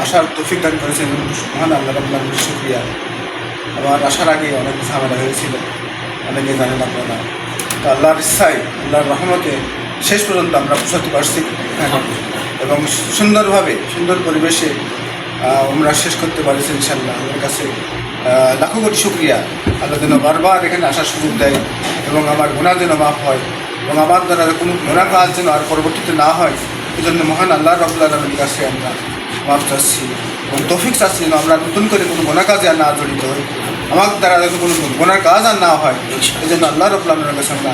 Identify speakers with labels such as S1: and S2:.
S1: আসার তৌফিক দান করেছেন মহান আল্লাহ রাব্বুল আলামিনের শুকরিয়া। আমার আসার আগে অনেক ঝামেলা হয়েছিল, অনেকে জানেন আপনারা। তো আল্লাহর ইচ্ছায়, আল্লাহর রহমতে শেষ পর্যন্ত আমরা পৌঁছাতে পারছি এবং সুন্দরভাবে, সুন্দর পরিবেশে আমরা শেষ করতে পারছি ইনশাআল্লাহ। আমার কাছে লাখো কোটি শুকরিয়া। আল্লাহ যেন বারবার এখানে আসার সুযোগ দেয় এবং আমার গুনাহ যেন মাফ হয় এবং আমার দ্বারা কোনো গুনাহ কাজ যেন আর পরবর্তীতে না হয়, এই জন্য মহান আল্লাহ রাব্বুল আলামিনের কাছে আমরা মাফ চাচ্ছি এবং তৌফিক চাচ্ছি যেন আমরা নতুন করে কোনো গুনাহ কাজে আর না জড়িত হই, আমার দ্বারা যাতে কোনো গুনার কাজ আর না হয়, এই জন্য আল্লাহ রাব্বুল আলামিনের কাছে আমরা